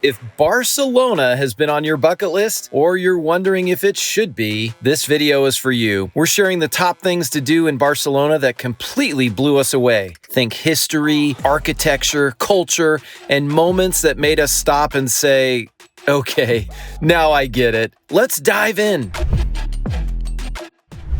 If Barcelona has been on your bucket list, or you're wondering if it should be, this video is for you. We're sharing the top things to do in Barcelona that completely blew us away. Think history, architecture, culture, and moments that made us stop and say, okay, now I get it. Let's dive in.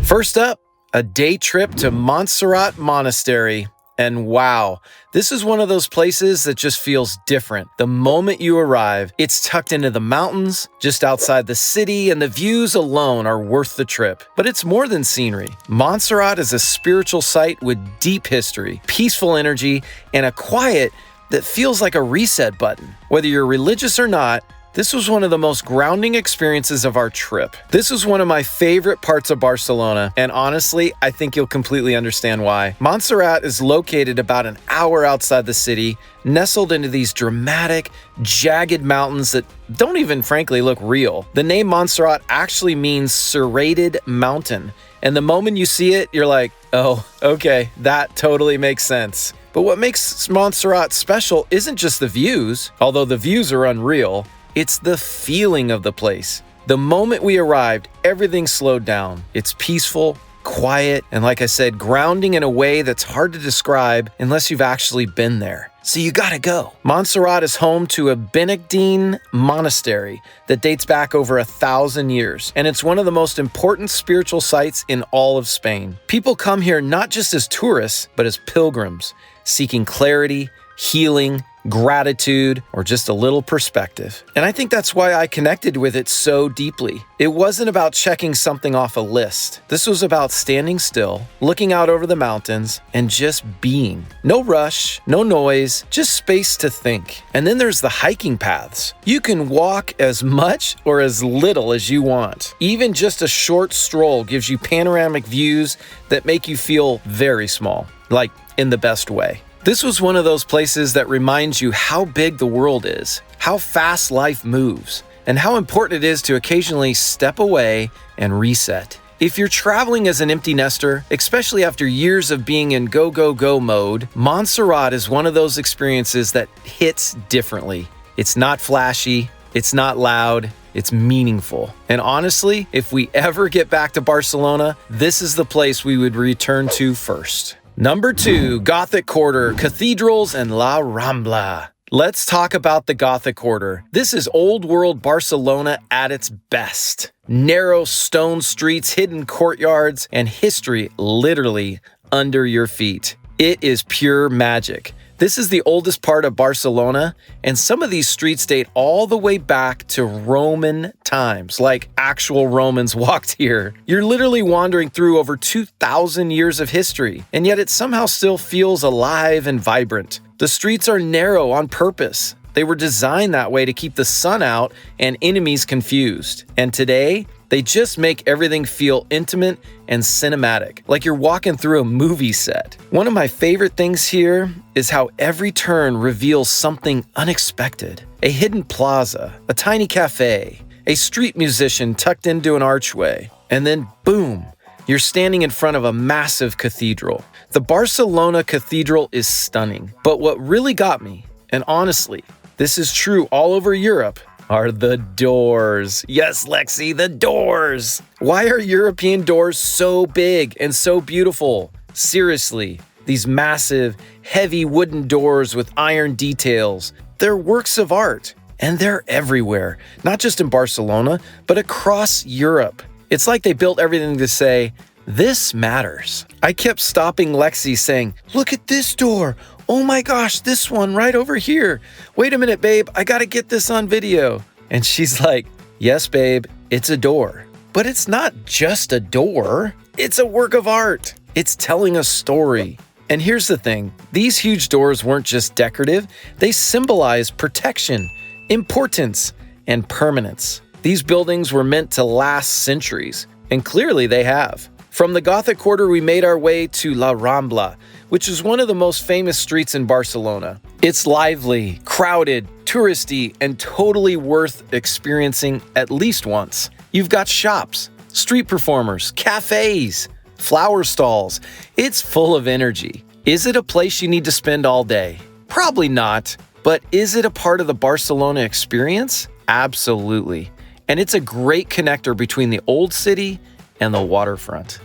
First up, a day trip to Montserrat Monastery. And wow, this is one of those places that just feels different. The moment you arrive, it's tucked into the mountains, just outside the city, and the views alone are worth the trip. But it's more than scenery. Montserrat is a spiritual site with deep history, peaceful energy, and a quiet that feels like a reset button. Whether you're religious or not, this was one of the most grounding experiences of our trip. This was one of my favorite parts of Barcelona, and honestly, I think you'll completely understand why. Montserrat is located about an hour outside the city, nestled into these dramatic, jagged mountains that don't even frankly look real. The name Montserrat actually means serrated mountain, and the moment you see it, you're like, oh, okay, that totally makes sense. But what makes Montserrat special isn't just the views, although the views are unreal. It's the feeling of the place. The moment we arrived, everything slowed down. It's peaceful, quiet, and like I said, grounding in a way that's hard to describe unless you've actually been there. So you gotta go. Montserrat is home to a Benedictine monastery that dates back over 1,000 years, and it's one of the most important spiritual sites in all of Spain. People come here not just as tourists, but as pilgrims, seeking clarity, healing, gratitude, or just a little perspective. And I think that's why I connected with it so deeply. It wasn't about checking something off a list. This was about standing still, looking out over the mountains, and just being. No rush, no noise, just space to think. And then there's the hiking paths. You can walk as much or as little as you want. Even just a short stroll gives you panoramic views that make you feel very small, like in the best way. This was one of those places that reminds you how big the world is, how fast life moves, and how important it is to occasionally step away and reset. If you're traveling as an empty nester, especially after years of being in go, go, go mode, Montserrat is one of those experiences that hits differently. It's not flashy, it's not loud, it's meaningful. And honestly, if we ever get back to Barcelona, this is the place we would return to first. Number 2, Gothic Quarter, Cathedrals and La Rambla. Let's talk about the Gothic Quarter. This is old world Barcelona at its best. Narrow stone streets, hidden courtyards, and history literally under your feet. It is pure magic. This is the oldest part of Barcelona, and some of these streets date all the way back to Roman times, like actual Romans walked here. You're literally wandering through over 2,000 years of history, and yet it somehow still feels alive and vibrant. The streets are narrow on purpose. They were designed that way to keep the sun out and enemies confused. And today, they just make everything feel intimate and cinematic, like you're walking through a movie set. One of my favorite things here is how every turn reveals something unexpected. A hidden plaza, a tiny cafe, a street musician tucked into an archway, and then boom, you're standing in front of a massive cathedral. The Barcelona Cathedral is stunning, but what really got me, and honestly, this is true all over Europe, are the doors. Yes, Lexi, the doors. Why are European doors so big and so beautiful? Seriously, these massive, heavy wooden doors with iron details, they're works of art. And they're everywhere, not just in Barcelona, but across Europe. It's like they built everything to say, this matters. I kept stopping Lexi saying, look at this door. Oh my gosh, this one right over here. Wait a minute, babe, I gotta get this on video. And she's like, yes, babe, it's a door. But it's not just a door. It's a work of art. It's telling a story. And here's the thing. These huge doors weren't just decorative. They symbolize protection, importance, and permanence. These buildings were meant to last centuries, and clearly they have. From the Gothic Quarter, we made our way to La Rambla, which is one of the most famous streets in Barcelona. It's lively, crowded, touristy, and totally worth experiencing at least once. You've got shops, street performers, cafes, flower stalls. It's full of energy. Is it a place you need to spend all day? Probably not, but But is it a part of the Barcelona experience? Absolutely. And it's a great connector between the old city and the waterfront.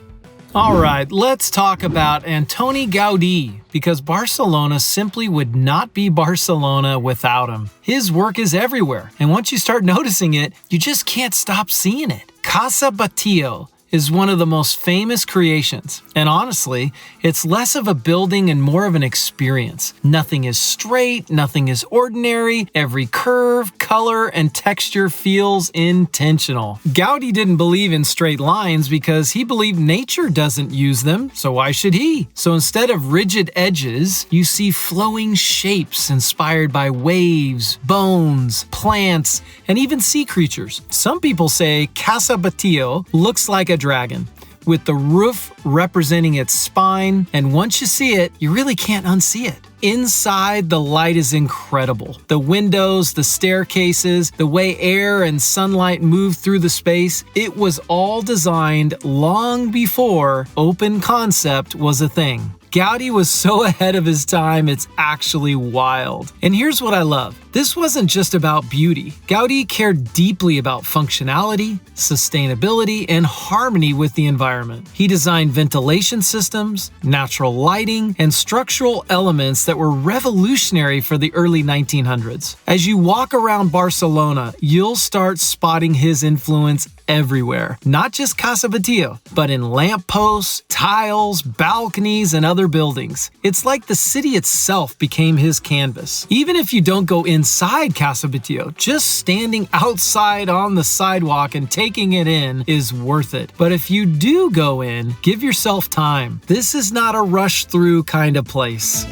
All right, let's talk about Antoni Gaudi, because Barcelona simply would not be Barcelona without him. His work is everywhere, and once you start noticing it, you just can't stop seeing it. Casa Batllo is one of the most famous creations, and honestly, it's less of a building and more of an experience. Nothing is straight, nothing is ordinary, every curve, color, and texture feels intentional. Gaudi didn't believe in straight lines because he believed nature doesn't use them, so why should he? So instead of rigid edges, you see flowing shapes inspired by waves, bones, plants, and even sea creatures. Some people say Casa Batllo looks like a dragon, with the roof representing its spine, and once you see it, you really can't unsee it. Inside, the light is incredible. The windows, the staircases, the way air and sunlight move through the space, it was all designed long before open concept was a thing. Gaudi was so ahead of his time, it's actually wild. And here's what I love. This wasn't just about beauty. Gaudi cared deeply about functionality, sustainability, and harmony with the environment. He designed ventilation systems, natural lighting, and structural elements that were revolutionary for the early 1900s. As you walk around Barcelona, you'll start spotting his influence everywhere. Not just Casa Batllo, but in lampposts, tiles, balconies, and other buildings. It's like the city itself became his canvas. Even if you don't go inside Casa Batllo, just standing outside on the sidewalk and taking it in is worth it. But if you do go in, give yourself time. This is not a rush through kind of place.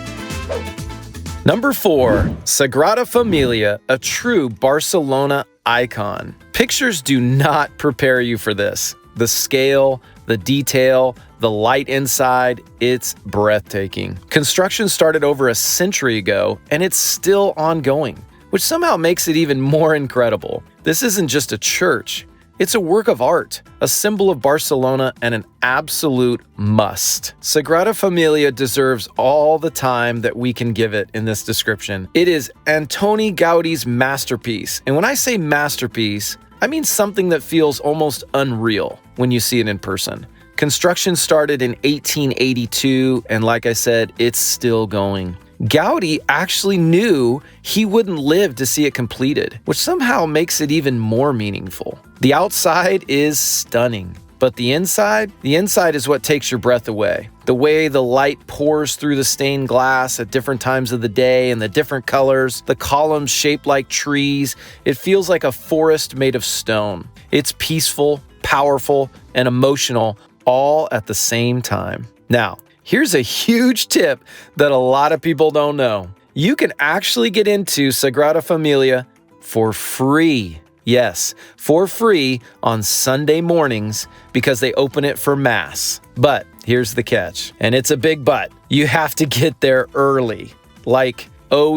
Number 4, Sagrada Família, a true Barcelona icon. Pictures do not prepare you for this. The scale, the detail, the light inside, it's breathtaking. Construction started over a century ago, and it's still ongoing, which somehow makes it even more incredible. This isn't just a church. It's a work of art, a symbol of Barcelona, and an absolute must. Sagrada Família deserves all the time that we can give it in this description. It is Antoni Gaudi's masterpiece. And when I say masterpiece, I mean something that feels almost unreal when you see it in person. Construction started in 1882, and like I said, it's still going. Gaudi actually knew he wouldn't live to see it completed, which somehow makes it even more meaningful. The outside is stunning, but the inside is what takes your breath away. The way the light pours through the stained glass at different times of the day and the different colors, the columns shaped like trees, it feels like a forest made of stone. It's peaceful, powerful, and emotional all at the same time. Now, here's a huge tip that a lot of people don't know. You can actually get into Sagrada Família for free. Yes, for free on Sunday mornings because they open it for Mass. But here's the catch, and it's a big but. You have to get there early, like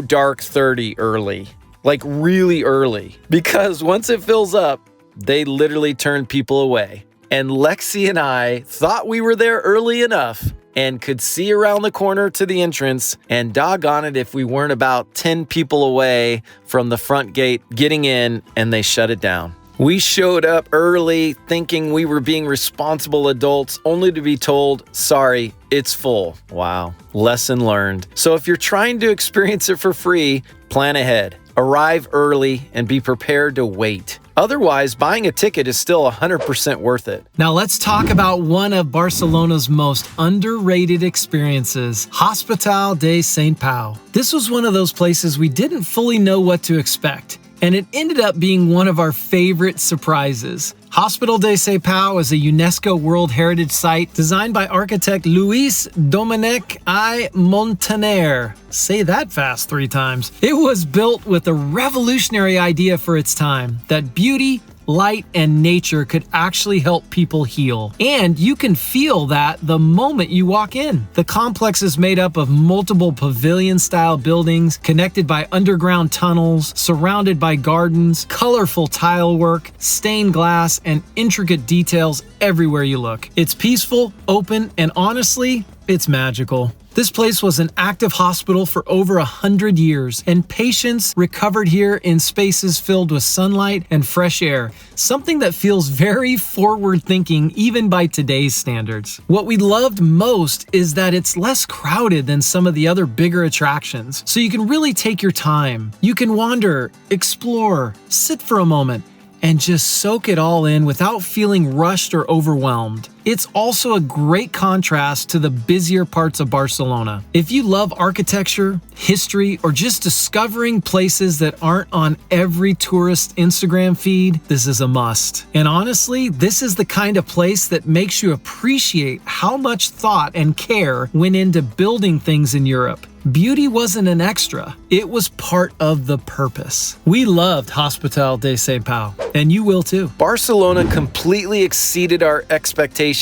dark 30 early, like really early. Because once it fills up, they literally turn people away. And Lexi and I thought we were there early enough and could see around the corner to the entrance, and doggone it if we weren't about 10 people away from the front gate getting in, and they shut it down. We showed up early thinking we were being responsible adults, only to be told, sorry, it's full. Wow, lesson learned. So if you're trying to experience it for free, plan ahead. Arrive early and be prepared to wait. Otherwise, buying a ticket is still 100% worth it. Now let's talk about one of Barcelona's most underrated experiences, Hospital de Sant Pau. This was one of those places we didn't fully know what to expect, and it ended up being one of our favorite surprises. Hospital de Sant Pau is a UNESCO World Heritage Site designed by architect Luis Domènech I Montaner. Say that fast 3 times. It was built with a revolutionary idea for its time, that beauty, light, and nature could actually help people heal. And you can feel that the moment you walk in. The complex is made up of multiple pavilion-style buildings, connected by underground tunnels, surrounded by gardens, colorful tile work, stained glass, and intricate details everywhere you look. It's peaceful, open, and honestly, it's magical. This place was an active hospital for over 100 years, and patients recovered here in spaces filled with sunlight and fresh air, something that feels very forward-thinking even by today's standards. What we loved most is that it's less crowded than some of the other bigger attractions, so you can really take your time. You can wander, explore, sit for a moment, and just soak it all in without feeling rushed or overwhelmed. It's also a great contrast to the busier parts of Barcelona. If you love architecture, history, or just discovering places that aren't on every tourist Instagram feed, this is a must. And honestly, this is the kind of place that makes you appreciate how much thought and care went into building things in Europe. Beauty wasn't an extra, it was part of the purpose. We loved Hospital de Sant Pau, and you will too. Barcelona completely exceeded our expectations.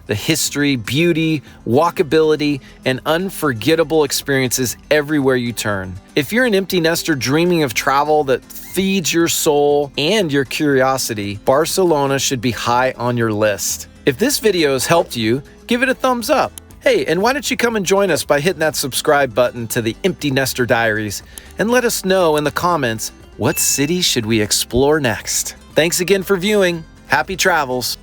The history, beauty, walkability, and unforgettable experiences everywhere you turn. If you're an empty nester dreaming of travel that feeds your soul and your curiosity, Barcelona should be high on your list. If this video has helped you, give it a thumbs up. Hey, and why don't you come and join us by hitting that subscribe button to the Empty Nester Diaries and let us know in the comments, what city should we explore next? Thanks again for viewing. Happy travels.